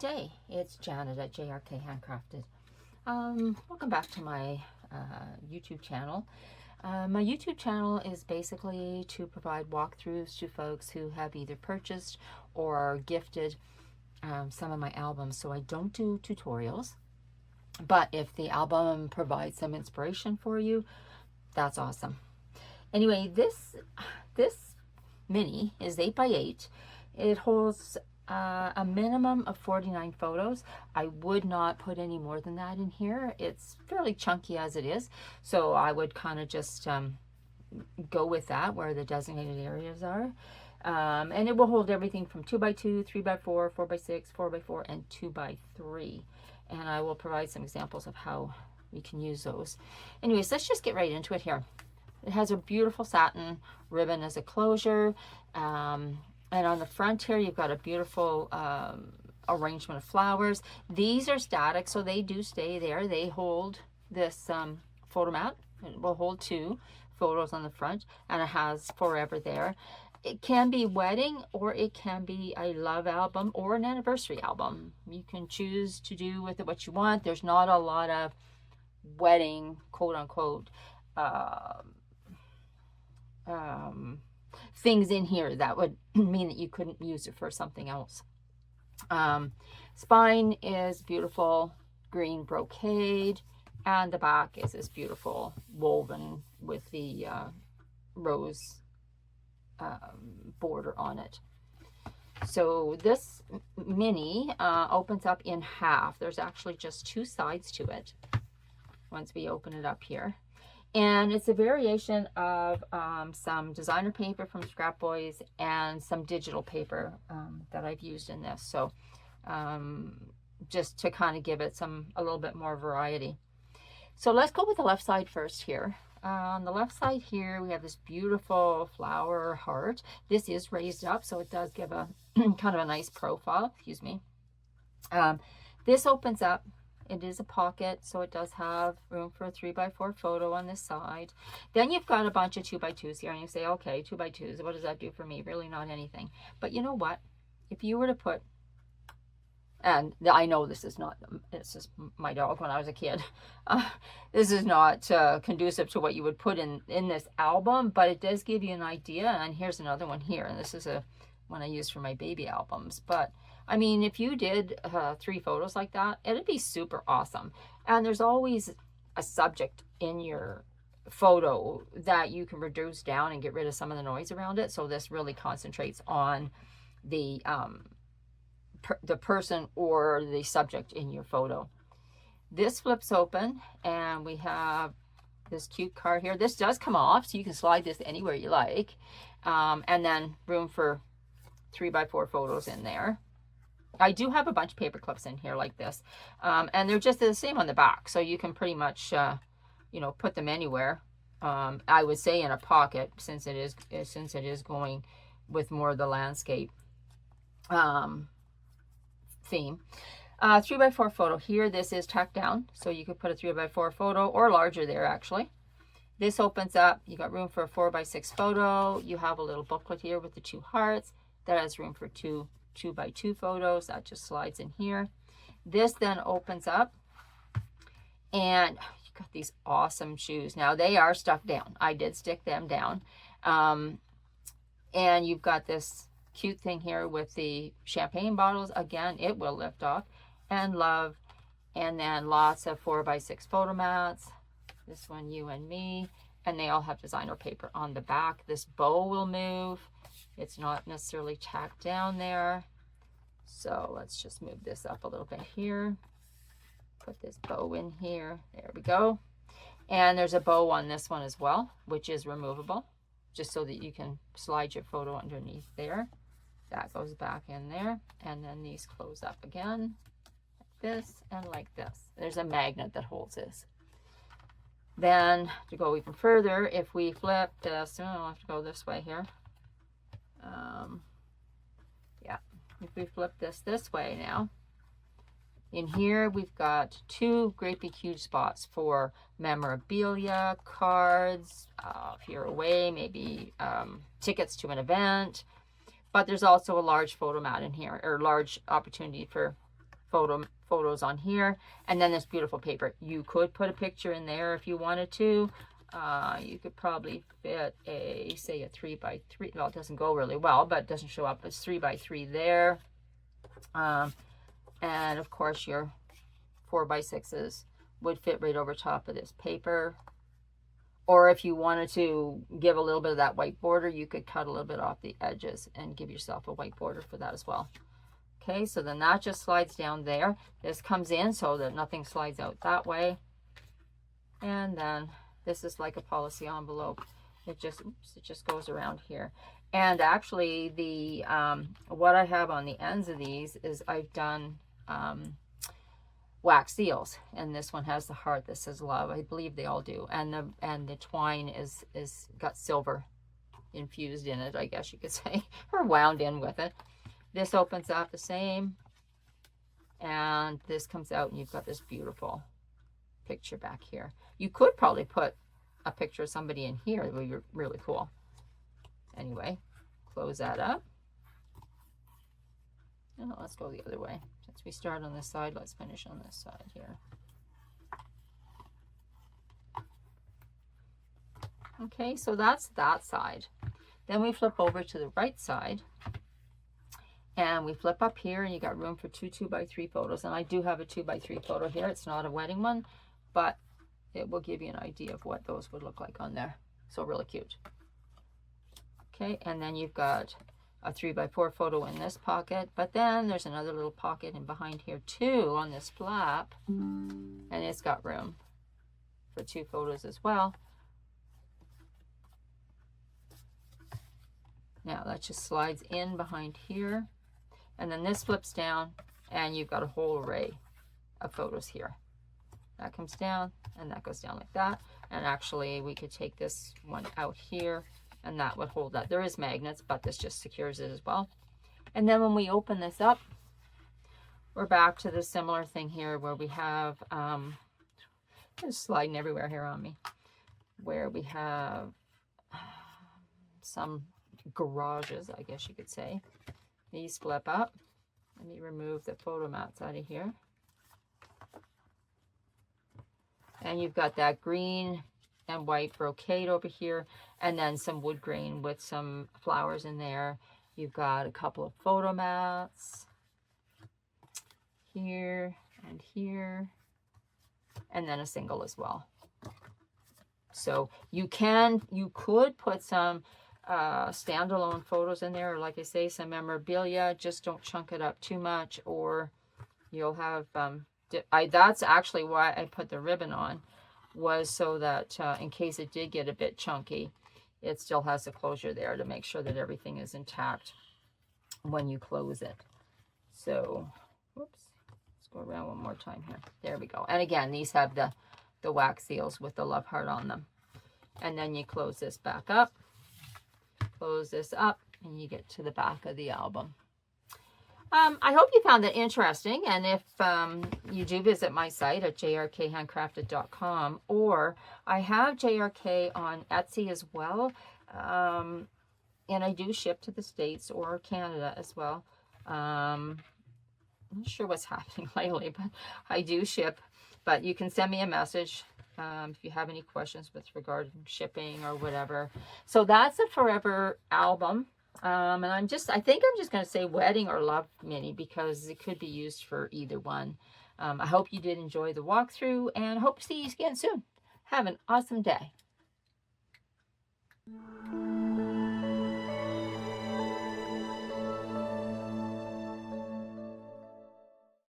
day. It's Janet at JRK Handcrafted. Welcome back to my YouTube channel. My YouTube channel is basically to provide walkthroughs to folks who have either purchased or gifted some of my albums. So I don't do tutorials, but if the album provides some inspiration for you, that's awesome. Anyway, this mini is 8x8. It holds a minimum of 49 photos. I would not put any more than that in here. It's fairly chunky as it is, so I would kind of just go with that where the designated areas are. And it will hold everything from 2x2, 3x4, 4x6, 4x4, and 2x3. And I will provide some examples of how we can use those. Anyways, let's just get right into it here. It has a beautiful satin ribbon as a closure. And on the front here, you've got a beautiful arrangement of flowers. These are static, so they do stay there. They hold this photo mat. It will hold 2 photos on the front, and it has forever there. It can be wedding, or it can be a love album or an anniversary album. You can choose to do with it what you want. There's not a lot of wedding, quote unquote, things in here that would mean that you couldn't use it for something else. Spine is beautiful green brocade, and the back is this beautiful woven with the rose border on it. So this mini opens up in half. There's actually just 2 sides to it once we open it up here. And it's a variation of some designer paper from Scrap Boys and some digital paper that I've used in this. So just to kind of give it a little bit more variety. So let's go with the left side first here. On the left side here, we have this beautiful flower heart. This is raised up, so it does give a kind of a nice profile. Excuse me. This opens up. It is a pocket, so it does have room for a 3x4 photo on this side. Then you've got a bunch of 2x2s here, and you say, okay, 2x2s, what does that do for me? Really not anything. But you know what? If you were to put, and I know this is my dog when I was a kid. This is not conducive to what you would put in this album, but it does give you an idea. And here's another one here, and this is one I use for my baby albums. But I mean, if you did 3 photos like that, it'd be super awesome. And there's always a subject in your photo that you can reduce down and get rid of some of the noise around it. So this really concentrates on the person or the subject in your photo. This flips open, and we have this cute card here. This does come off, so you can slide this anywhere you like. And then room for 3x4 photos in there. I do have a bunch of paper clips in here like this, and they're just the same on the back, so you can pretty much put them anywhere. I would say in a pocket, since it is going with more of the landscape theme. 3x4 photo here. This is tacked down, so you could put a 3x4 photo or larger there actually. This opens up. You got room for a 4x6 photo. You have a little booklet here with the 2 hearts that has room for 2x2 photos. That just slides in here. This then opens up, and you got these awesome shoes. Now they are stuck down. I did stick them down. And you've got this cute thing here with the champagne bottles. Again, it will lift off, and love. And then lots of 4x6 photo mats. This one, you and me. And they all have designer paper on the back. This bow will move. It's not necessarily tacked down there. So let's just move this up a little bit here. Put this bow in here. There we go. And there's a bow on this one as well, which is removable, just so that you can slide your photo underneath there. That goes back in there. And then these close up again, like this and like this. There's a magnet that holds this. Then to go even further, if we flip this, I'll have to go this way here. Yeah, if we flip this way now, in here we've got 2 great big huge spots for memorabilia, cards, if you're away, maybe tickets to an event. But there's also a large photo mat in here, or large opportunity for photos on here, and then this beautiful paper. You could put a picture in there if you wanted to. You could probably fit a, say, a 3x3. Well, it doesn't go really well, but it doesn't show up as 3x3 there. And of course your 4x6s would fit right over top of this paper. Or if you wanted to give a little bit of that white border, you could cut a little bit off the edges and give yourself a white border for that as well. Okay, so then that just slides down there. This comes in so that nothing slides out that way. And then this is like a policy envelope. It just goes around here. And actually the what I have on the ends of these is I've done wax seals, and this one has the heart that says love. I believe they all do. And the twine is got silver infused in it, I guess you could say, or wound in with it. This opens up the same, and this comes out, and you've got this beautiful picture back here. You could probably put a picture of somebody in here. It would be really cool. Anyway, close that up. And let's go the other way. Since we start on this side, let's finish on this side here. Okay, so that's that side. Then we flip over to the right side, and we flip up here, and you got room for two 2x3 photos. And I do have a 2x3 photo here. It's not a wedding one, but it will give you an idea of what those would look like on there. So really cute. Okay, and then you've got a 3x4 photo in this pocket, but then there's another little pocket in behind here too on this flap, and it's got room for 2 photos as well. Now that just slides in behind here, and then this flips down, and you've got a whole array of photos here. That comes down, and that goes down like that. And actually we could take this one out here, and that would hold that. There is magnets, but this just secures it as well. And then when we open this up, we're back to the similar thing here where we have, it's sliding everywhere here on me, where we have some garages, I guess you could say. These flip up. Let me remove the photo mats out of here. And you've got that green and white brocade over here, and then some wood grain with some flowers in there. You've got a couple of photo mats here and here, and then a single as well. So you could put some standalone photos in there, or like I say, some memorabilia. Just don't chunk it up too much, or you'll have that's actually why I put the ribbon on, was so that in case it did get a bit chunky, it still has the closure there to make sure that everything is intact when you close it. So, whoops, let's go around one more time here. There we go. And again, these have the wax seals with the love heart on them. And then you close this back up, close this up, and you get to the back of the album. I hope you found that interesting, and if you do visit my site at jrkhandcrafted.com, or I have JRK on Etsy as well, and I do ship to the States or Canada as well. I'm not sure what's happening lately, but I do ship. But you can send me a message if you have any questions with regard to shipping or whatever. So that's a Forever album. And I think I'm just going to say wedding or love mini, because it could be used for either one. I hope you did enjoy the walkthrough, and hope to see you again soon. Have an awesome day.